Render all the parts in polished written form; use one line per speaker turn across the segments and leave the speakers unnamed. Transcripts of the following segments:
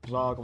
Hey YouTube,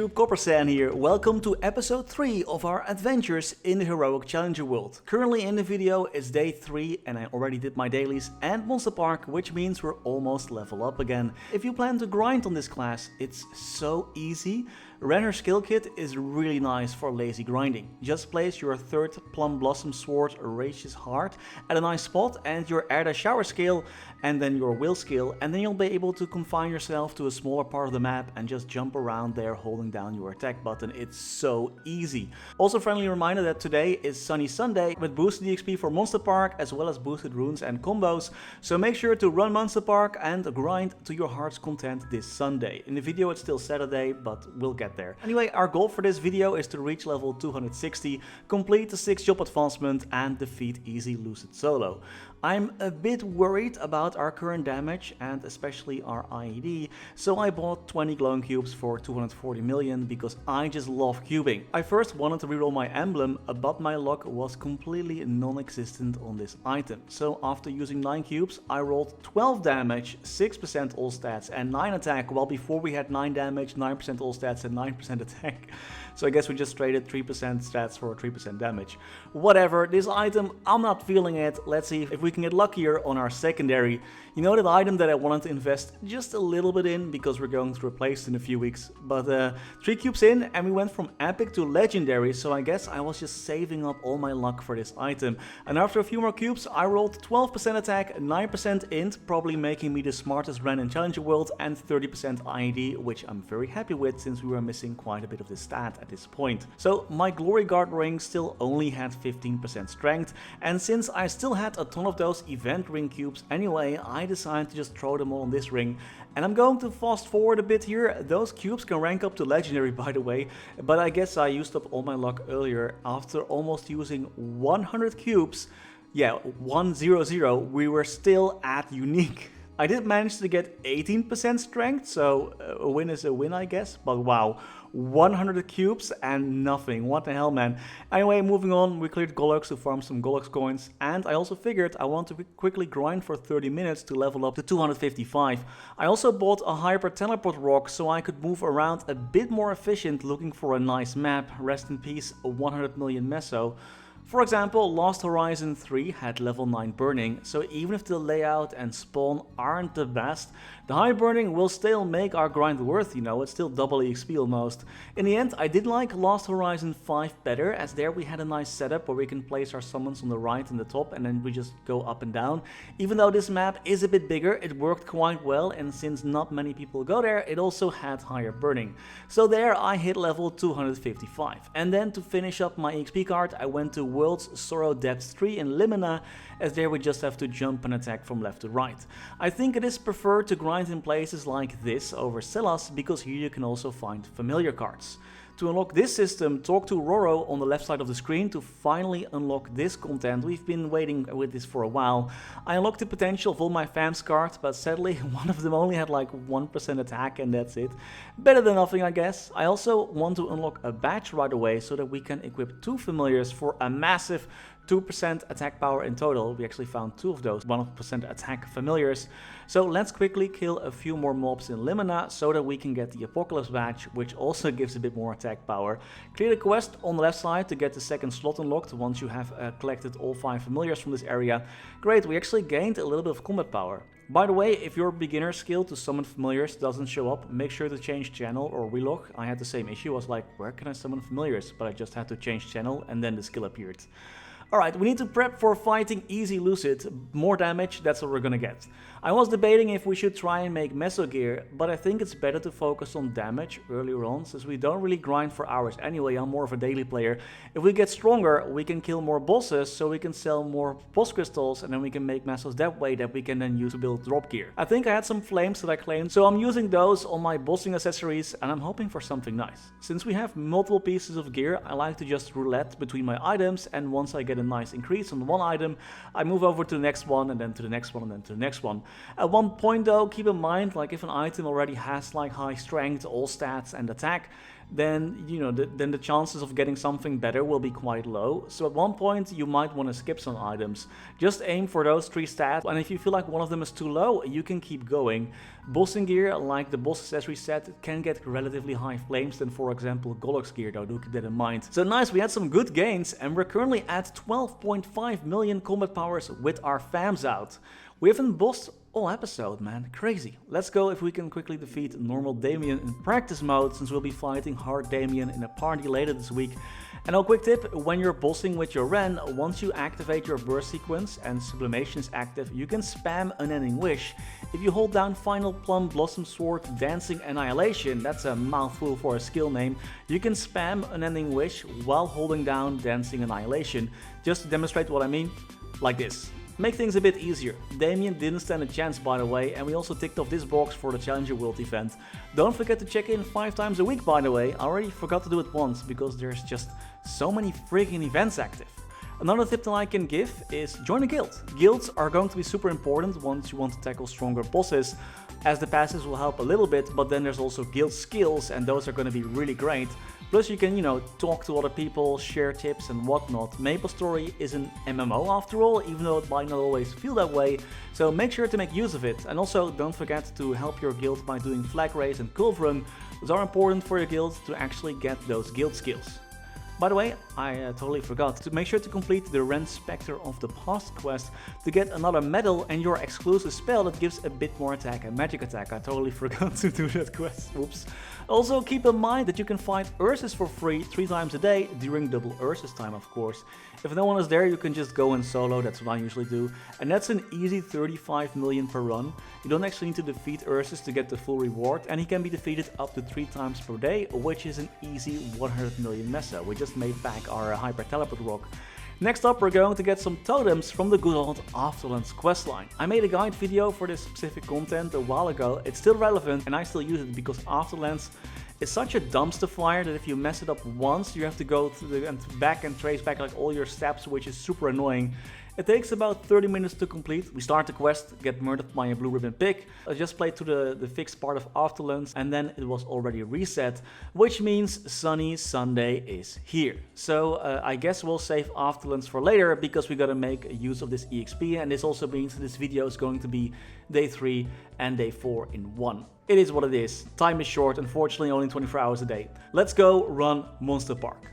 Coppersan here. Welcome to episode 3 of our adventures in the heroic challenger world. Currently in the video it's day 3 and I already did my dailies and monster park, which means we're almost level up again. If you plan to grind on this class, it's so easy. Renner skill kit is really nice for lazy grinding. Just place your Third Plum Blossom Sword, Riotious Heart at a nice spot and your erda shower skill and then your will skill, and then you'll be able to confine yourself to a smaller part of the map and just jump around there holding down your attack button. It's so easy. Also, friendly reminder that today is Sunny Sunday with boosted XP for Monster Park as well as boosted runes and combos, so make sure to run Monster Park and grind to your heart's content this Sunday. In the video it's still Saturday, but we'll get there. Anyway, our goal for this video is to reach level 260, complete the 6 job advancement and defeat easy Lucid solo. I'm a bit worried about our current damage and especially our IED, so I bought 20 glowing cubes for 240 million because I just love cubing. I first wanted to reroll my emblem, but my luck was completely non-existent on this item. So after using 9 cubes, I rolled 12 damage, 6% all stats and 9 attack, while before we had 9 damage, 9% all stats and 9% attack. So I guess we just traded 3% stats for 3% damage. Whatever, this item, I'm not feeling it. Let's see if we can get luckier on our secondary. You know, that item that I wanted to invest just a little bit in because we're going to replace it in a few weeks. But 3 cubes in and we went from epic to legendary, so I guess I was just saving up all my luck for this item. And after a few more cubes, I rolled 12% attack, 9% int, probably making me the smartest Ren in Challenger World, and 30% IED, which I'm very happy with since we were missing quite a bit of this stat at this point. So my Glory Guard ring still only had 15% strength, and since I still had a ton of those event ring cubes anyway, I decided to just throw them all on this ring. And I'm going to fast forward a bit here. Those cubes can rank up to legendary, by the way, but I guess I used up all my luck earlier. After almost using 100 cubes, yeah, 100, we were still at unique. I did manage to get 18% strength, so a win is a win, I guess, but wow, 100 cubes and nothing. What the hell, man. Anyway, moving on, we cleared Golux to farm some Golux coins, and I also figured I want to quickly grind for 30 minutes to level up to 255. I also bought a hyper teleport rock so I could move around a bit more efficient looking for a nice map. Rest in peace, 100 million meso. For example, Last Horizon 3 had level 9 burning, so even if the layout and spawn aren't the best, the high burning will still make our grind worth, you know, it's still double XP almost. In the end, I did like Last Horizon 5 better, as there we had a nice setup where we can place our summons on the right and the top and then we just go up and down. Even though this map is a bit bigger, it worked quite well, and since not many people go there, it also had higher burning. So there I hit level 255. And then to finish up my XP card, I went to World's Sorrow Depth 3 in Limina, as there we just have to jump and attack from left to right. I think it is preferred to grind in places like this over Celas, because here you can also find familiar cards. To unlock this system, talk to Roro on the left side of the screen to finally unlock this content. We've been waiting with this for a while. I unlocked the potential of all my fams cards, but sadly one of them only had like 1% attack and that's it. Better than nothing, I guess. I also want to unlock a badge right away so that we can equip 2 familiars for a massive 2% attack power in total. We actually found 2 of those 1% attack familiars. So let's quickly kill a few more mobs in Limina so that we can get the Apocalypse badge, which also gives a bit more attack power. Clear the quest on the left side to get the second slot unlocked once you have collected all 5 familiars from this area. Great, we actually gained a little bit of combat power. By the way, if your beginner skill to summon familiars doesn't show up, make sure to change channel or relog. I had the same issue. I was like, where can I summon familiars? But I just had to change channel and then the skill appeared. Alright, we need to prep for fighting easy Lucid. More damage, that's what we're gonna get. I was debating if we should try and make meso gear, but I think it's better to focus on damage earlier on, since we don't really grind for hours anyway. I'm more of a daily player. If we get stronger, we can kill more bosses, so we can sell more boss crystals, and then we can make mesos that way that we can then use to build drop gear. I think I had some flames that I claimed, so I'm using those on my bossing accessories, and I'm hoping for something nice. Since we have multiple pieces of gear, I like to just roulette between my items, and once I get a nice increase on one item, I move over to the next one, and then to the next one, and then to the next one. At one point though, keep in mind, like if an item already has like high strength, all stats and attack, then then the chances of getting something better will be quite low. So at one point you might want to skip some items. Just aim for those 3 stats, and if you feel like one of them is too low, you can keep going. Bossing gear, like the boss accessory set, can get relatively high flames than, for example, Golok's gear, though do keep that in mind. So nice, we had some good gains, and we're currently at 12.5 million combat powers with our fams out. We haven't bossed all episode, man. Crazy. Let's go if we can quickly defeat normal Damien in practice mode, since we'll be fighting hard Damien in a party later this week. And a quick tip, when you're bossing with your Ren, once you activate your burst sequence and sublimation is active, you can spam Unending Wish. If you hold down Final Plum Blossom Sword Dancing Annihilation, that's a mouthful for a skill name, you can spam Unending Wish while holding down Dancing Annihilation. Just to demonstrate what I mean, like this. Make things a bit easier. Damien didn't stand a chance, by the way, and we also ticked off this box for the Challenger World event. Don't forget to check in 5 times a week, by the way. I already forgot to do it once because there's just so many freaking events active. Another tip that I can give is join a guild. Guilds are going to be super important once you want to tackle stronger bosses, as the passes will help a little bit, but then there's also guild skills, and those are going to be really great. Plus you can, talk to other people, share tips and whatnot. MapleStory is an MMO after all, even though it might not always feel that way, so make sure to make use of it. And also don't forget to help your guild by doing flag raise and culve run. Those are important for your guild to actually get those guild skills. By the way, I totally forgot to make sure to complete the Ren Spectre of the Past quest to get another medal and your exclusive spell that gives a bit more attack and magic attack. I totally forgot to do that quest, oops. Also keep in mind that you can fight Ursus for free 3 times a day during double Ursus time, of course. If no one is there, you can just go in solo, that's what I usually do. And that's an easy 35 million per run. You don't actually need to defeat Ursus to get the full reward, and he can be defeated up to 3 times per day, which is an easy 100 million mesa. We just made back our Hyper Teleport Rock. Next up, we're going to get some totems from the good old Afterlands questline. I made a guide video for this specific content a while ago. It's still relevant and I still use it because Afterlands is such a dumpster fire that if you mess it up once, you have to go back and trace back like all your steps, which is super annoying. It takes about 30 minutes to complete. We start the quest, get murdered by a blue ribbon pig. I just played through the fixed part of Afterlands and then it was already reset, which means Sunny Sunday is here. So I guess we'll save Afterlands for later because we gotta make use of this EXP, and this also means this video is going to be day 3 and day 4 in one. It is what it is. Time is short, unfortunately only 24 hours a day. Let's go run Monster Park.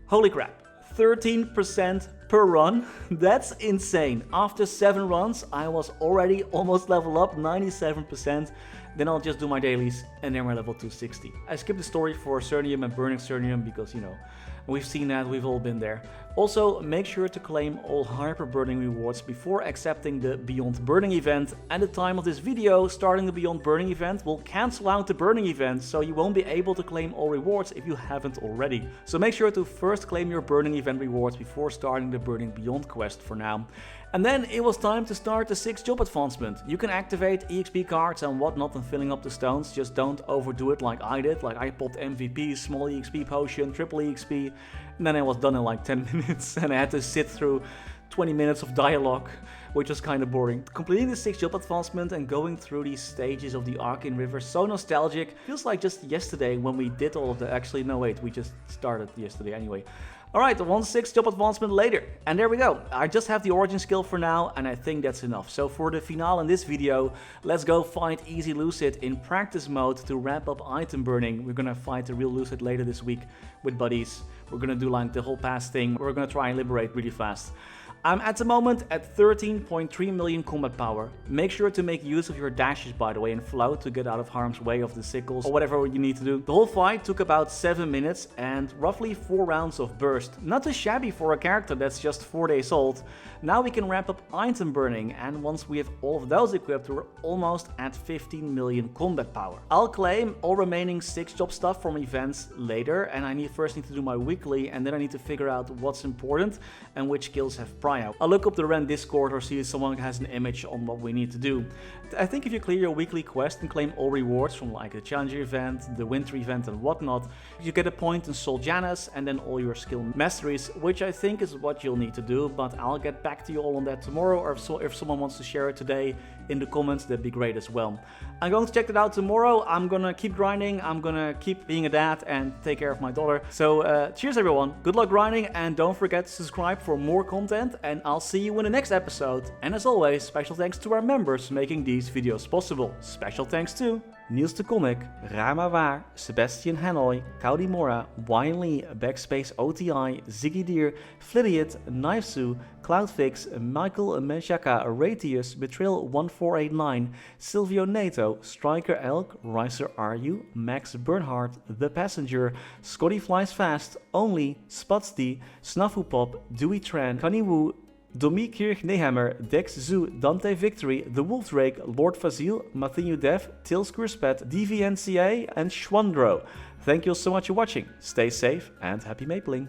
Holy crap. 13% per run, that's insane. After 7 runs, I was already almost level up, 97%. Then I'll just do my dailies and then we're level 260. I skipped the story for Cernium and Burning Cernium because, we've seen that, we've all been there. Also, make sure to claim all Hyper Burning rewards before accepting the Beyond Burning event. At the time of this video, starting the Beyond Burning event will cancel out the Burning event, so you won't be able to claim all rewards if you haven't already. So make sure to first claim your Burning event rewards before starting the Burning Beyond quest for now. And then it was time to start the 6th job advancement. You can activate EXP cards and whatnot and filling up the stones, just don't overdo it like I did. Like I popped MVP, small EXP potion, triple EXP, and then I was done in like 10 minutes and I had to sit through 20 minutes of dialogue, which was kind of boring. Completing the 6th job advancement and going through these stages of the Arcane River, so nostalgic. Feels like just yesterday when we did all of that. Actually, no wait, we just started yesterday anyway. Alright, 1/6 job advancement later, and there we go. I just have the origin skill for now, and I think that's enough. So for the finale in this video, let's go fight Easy Lucid in practice mode to ramp up item burning. We're gonna fight the real Lucid later this week with buddies. We're gonna do like the whole pass thing. We're gonna try and liberate really fast. I'm at the moment at 13.3 million combat power. Make sure to make use of your dashes, by the way, and float to get out of harm's way of the sickles or whatever you need to do. The whole fight took about 7 minutes and roughly 4 rounds of burst. Not too shabby for a character that's just 4 days old. Now we can ramp up item burning, and once we have all of those equipped, we're almost at 15 million combat power. I'll claim all remaining 6 job stuff from events later, and I first need to do my weekly, and then I need to figure out what's important and which skills have priority. I'll look up the Ren Discord or see if someone has an image on what we need to do. I think if you clear your weekly quest and claim all rewards from like the Challenger event, the Winter event and whatnot, you get a point in Sol Janus and then all your skill masteries, which I think is what you'll need to do, but I'll get back to you all on that tomorrow, or if someone wants to share it today, in the comments, that'd be great as well. I'm going to check that out tomorrow. I'm gonna keep grinding, I'm gonna keep being a dad and take care of my daughter. So cheers everyone, good luck grinding, and don't forget to subscribe for more content, and I'll see you in the next episode. And as always, special thanks to our members making these videos possible. Special thanks to Niels de Comic, Rama Waar, Sebastian Hanoi, Kaudi Mora, Wine Lee, Backspace OTI, Ziggy Deer, Flidiot, Knifesu, Cloudfix, Michael Meshaka, Ratius, Betrayal 1489, Silvio Nato, Striker Elk, Riser RU, Max Bernhardt, The Passenger, Scotty Flies Fast, Only, Spatsty, Snafu Pop, Dewey Tran, Kanye Wu, Domi Kirch Nehammer, Dex Zoo, Dante Victory, The Wolf Drake, Lord Fazil, Mathenu Dev, Tils Kurspet, DVNCA, and Schwandro. Thank you all so much for watching. Stay safe and happy mapling.